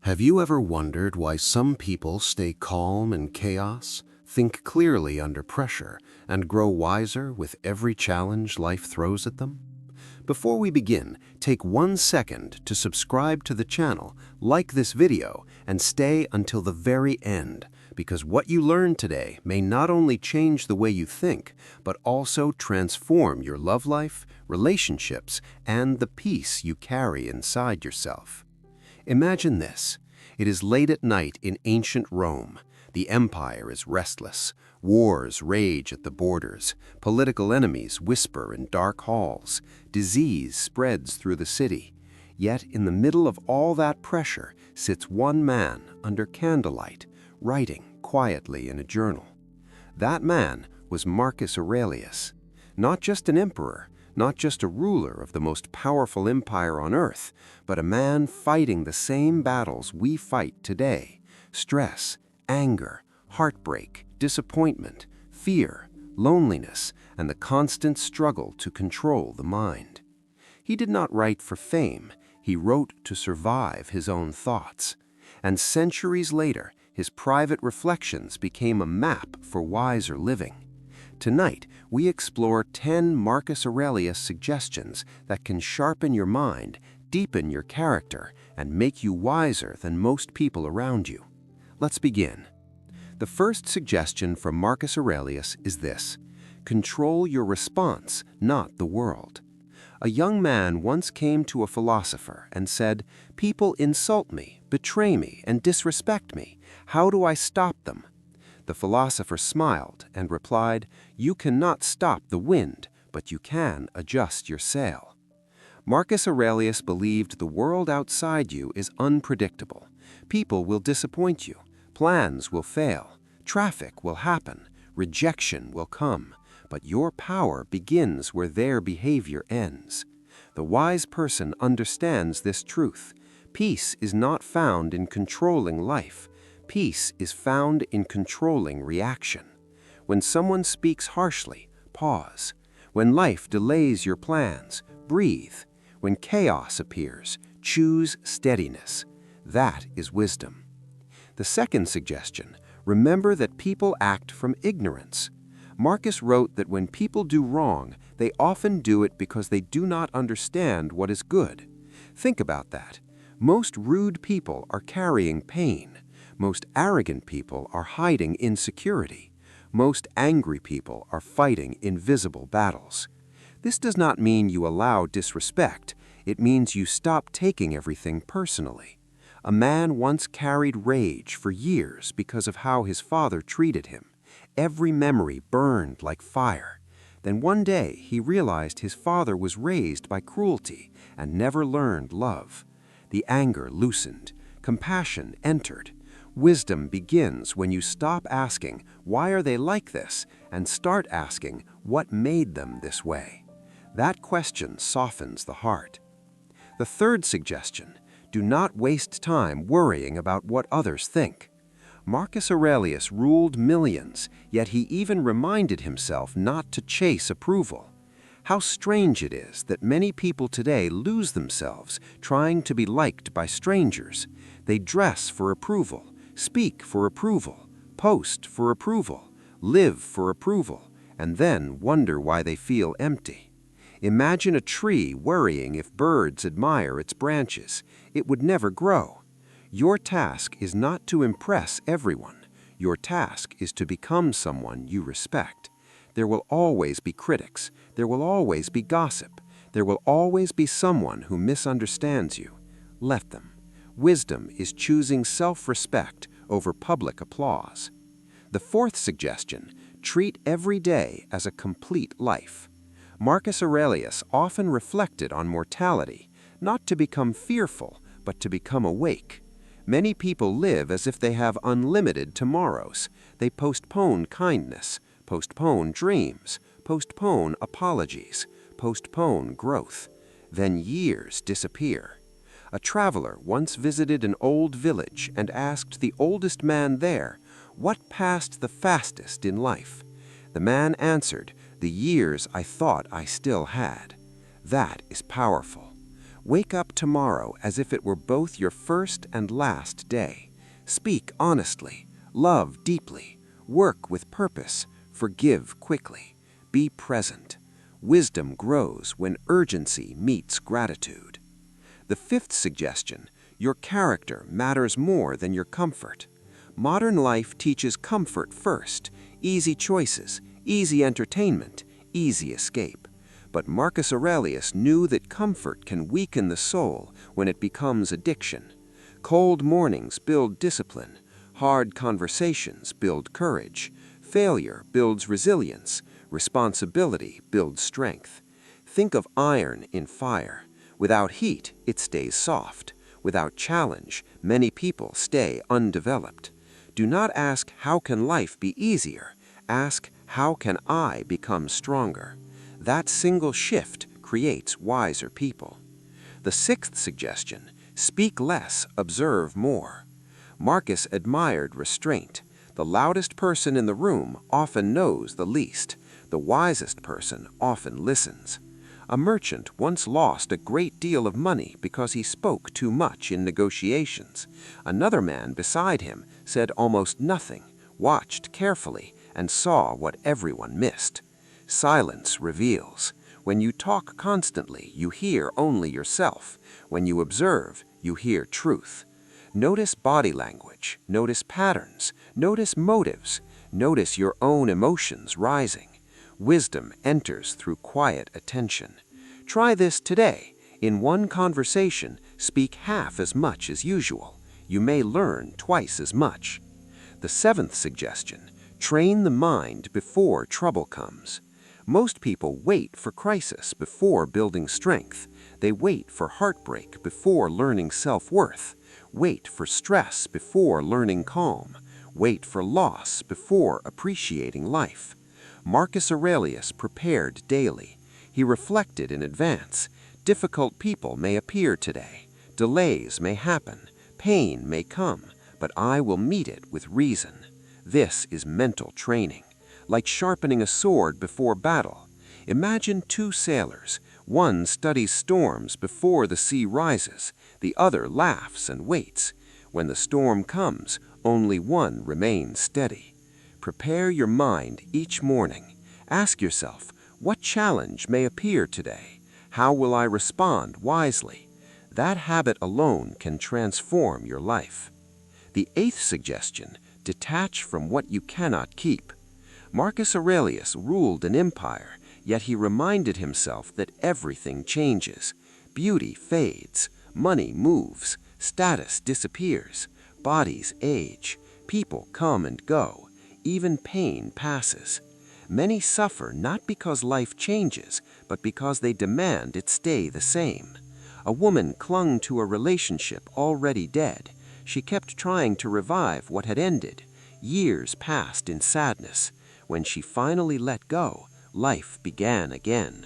Have you ever wondered why some people stay calm in chaos, think clearly under pressure, and grow wiser with every challenge life throws at them? Before we begin, take 1 second to subscribe to the channel, like this video, and stay until the very end, because what you learn today may not only change the way you think, but also transform your love life, relationships, and the peace you carry inside yourself. Imagine this. It is late at night in ancient Rome. The empire is restless. Wars rage at the borders. Political enemies whisper in dark halls. Disease spreads through the city. Yet in the middle of all that pressure sits one man under candlelight, writing quietly in a journal. That man was Marcus Aurelius. Not just an emperor, not just a ruler of the most powerful empire on earth, but a man fighting the same battles we fight today: stress, anger, heartbreak, disappointment, fear, loneliness, and the constant struggle to control the mind. He did not write for fame, he wrote to survive his own thoughts. And centuries later, his private reflections became a map for wiser living. Tonight, we explore 10 Marcus Aurelius suggestions that can sharpen your mind, deepen your character, and make you wiser than most people around you. Let's begin. The first suggestion from Marcus Aurelius is this: control your response, not the world. A young man once came to a philosopher and said, "People insult me, betray me, and disrespect me. How do I stop them?" The philosopher smiled and replied, "You cannot stop the wind, but you can adjust your sail." Marcus Aurelius believed the world outside you is unpredictable. People will disappoint you, plans will fail, traffic will happen, rejection will come, but your power begins where their behavior ends. The wise person understands this truth. Peace is not found in controlling life. Peace is found in controlling reaction. When someone speaks harshly, pause. When life delays your plans, breathe. When chaos appears, choose steadiness. That is wisdom. The second suggestion: remember that people act from ignorance. Marcus wrote that when people do wrong, they often do it because they do not understand what is good. Think about that. Most rude people are carrying pain. Most arrogant people are hiding insecurity. Most angry people are fighting invisible battles. This does not mean you allow disrespect. It means you stop taking everything personally. A man once carried rage for years because of how his father treated him. Every memory burned like fire. Then one day he realized his father was raised by cruelty and never learned love. The anger loosened. Compassion entered. Wisdom begins when you stop asking, "Why are they like this?" and start asking, "What made them this way?" That question softens the heart. The third suggestion: do not waste time worrying about what others think. Marcus Aurelius ruled millions, yet he even reminded himself not to chase approval. How strange it is that many people today lose themselves trying to be liked by strangers. They dress for approval, speak for approval, post for approval, live for approval, and then wonder why they feel empty. Imagine a tree worrying if birds admire its branches. It would never grow. Your task is not to impress everyone. Your task is to become someone you respect. There will always be critics. There will always be gossip. There will always be someone who misunderstands you. Let them. Wisdom is choosing self-respect over public applause. The fourth suggestion: treat every day as a complete life. Marcus Aurelius often reflected on mortality, not to become fearful, but to become awake. Many people live as if they have unlimited tomorrows. They postpone kindness, postpone dreams, postpone apologies, postpone growth. Then years disappear. A traveler once visited an old village and asked the oldest man there, "What passed the fastest in life?" The man answered, "The years I thought I still had." That is powerful. Wake up tomorrow as if it were both your first and last day. Speak honestly, love deeply, work with purpose, forgive quickly, be present. Wisdom grows when urgency meets gratitude. The fifth suggestion: your character matters more than your comfort. Modern life teaches comfort first, easy choices, easy entertainment, easy escape. But Marcus Aurelius knew that comfort can weaken the soul when it becomes addiction. Cold mornings build discipline, hard conversations build courage, failure builds resilience, responsibility builds strength. Think of iron in fire. Without heat, it stays soft. Without challenge, many people stay undeveloped. Do not ask, how can life be easier? Ask, how can I become stronger? That single shift creates wiser people. The sixth suggestion: speak less, observe more. Marcus admired restraint. The loudest person in the room often knows the least. The wisest person often listens. A merchant once lost a great deal of money because he spoke too much in negotiations. Another man beside him said almost nothing, watched carefully, and saw what everyone missed. Silence reveals. When you talk constantly, you hear only yourself. When you observe, you hear truth. Notice body language, notice patterns, notice motives, notice your own emotions rising. Wisdom enters through quiet attention. Try this today. In one conversation, speak half as much as usual. You may learn twice as much. The seventh suggestion: train the mind before trouble comes. Most people wait for crisis before building strength. They wait for heartbreak before learning self-worth. Wait for stress before learning calm. Wait for loss before appreciating life. Marcus Aurelius prepared daily. He reflected in advance. Difficult people may appear today. Delays may happen. Pain may come. But I will meet it with reason. This is mental training. Like sharpening a sword before battle. Imagine two sailors. One studies storms before the sea rises. The other laughs and waits. When the storm comes, only one remains steady. Prepare your mind each morning. Ask yourself, what challenge may appear today? How will I respond wisely? That habit alone can transform your life. The eighth suggestion: detach from what you cannot keep. Marcus Aurelius ruled an empire, yet he reminded himself that everything changes. Beauty fades, money moves, status disappears, bodies age, people come and go, even pain passes. Many suffer not because life changes, but because they demand it stay the same. A woman clung to a relationship already dead. She kept trying to revive what had ended. Years passed in sadness. When she finally let go, life began again.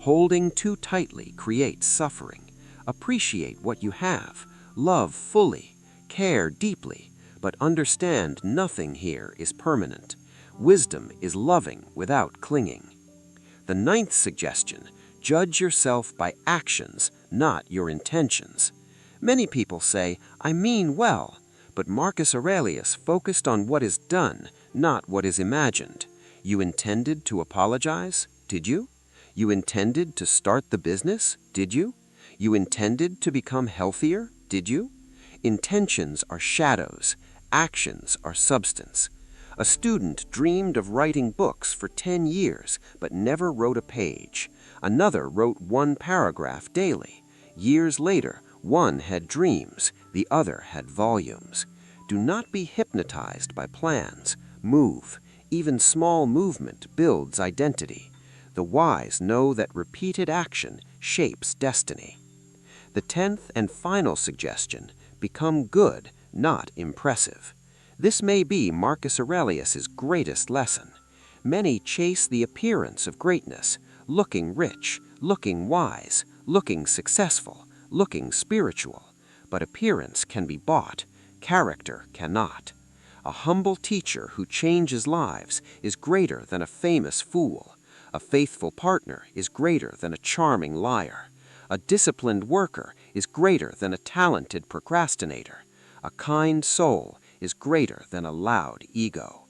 Holding too tightly creates suffering. Appreciate what you have. Love fully. Care deeply. But understand nothing here is permanent. Wisdom is loving without clinging. The ninth suggestion: judge yourself by actions, not your intentions. Many people say, I mean well, but Marcus Aurelius focused on what is done, not what is imagined. You intended to apologize? Did you? You intended to start the business? Did you? You intended to become healthier? Did you? Intentions are shadows. Actions are substance. A student dreamed of writing books for 10 years, but never wrote a page. Another wrote one paragraph daily. Years later, one had dreams, the other had volumes. Do not be hypnotized by plans. Move. Even small movement builds identity. The wise know that repeated action shapes destiny. The 10th and final suggestion: become good, not impressive. This may be Marcus Aurelius's greatest lesson. Many chase the appearance of greatness, looking rich, looking wise, looking successful, looking spiritual. But appearance can be bought, character cannot. A humble teacher who changes lives is greater than a famous fool. A faithful partner is greater than a charming liar. A disciplined worker is greater than a talented procrastinator. A kind soul is greater than a loud ego.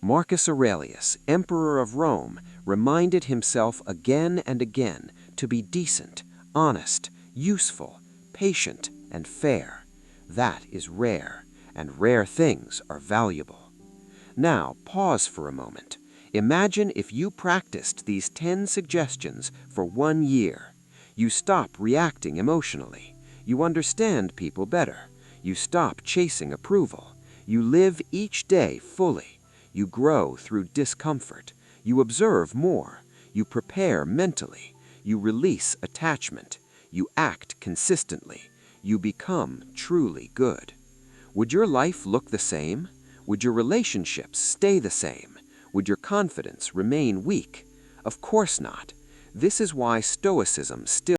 Marcus Aurelius, Emperor of Rome, reminded himself again and again to be decent, honest, useful, patient, and fair. That is rare, and rare things are valuable. Now, pause for a moment. Imagine if you practiced these 10 suggestions for 1 year. You stop reacting emotionally. You understand people better. You stop chasing approval. You live each day fully. You grow through discomfort. You observe more. You prepare mentally. You release attachment. You act consistently. You become truly good. Would your life look the same? Would your relationships stay the same? Would your confidence remain weak? Of course not. This is why Stoicism still